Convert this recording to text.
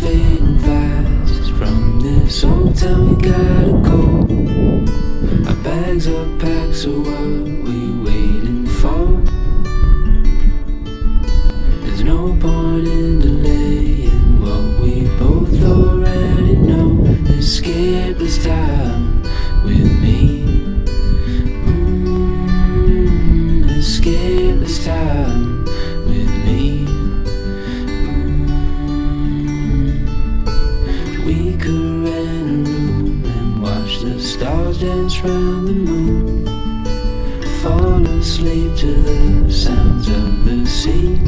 Fading fast from this old town, we gotta go. Our bags are packed, so what we waiting for? There's no point in delaying what we both already know. Escape this time with me. Escape this time with me. We could rent a room and watch the stars dance round the moon. Fall asleep to the sounds of the sea.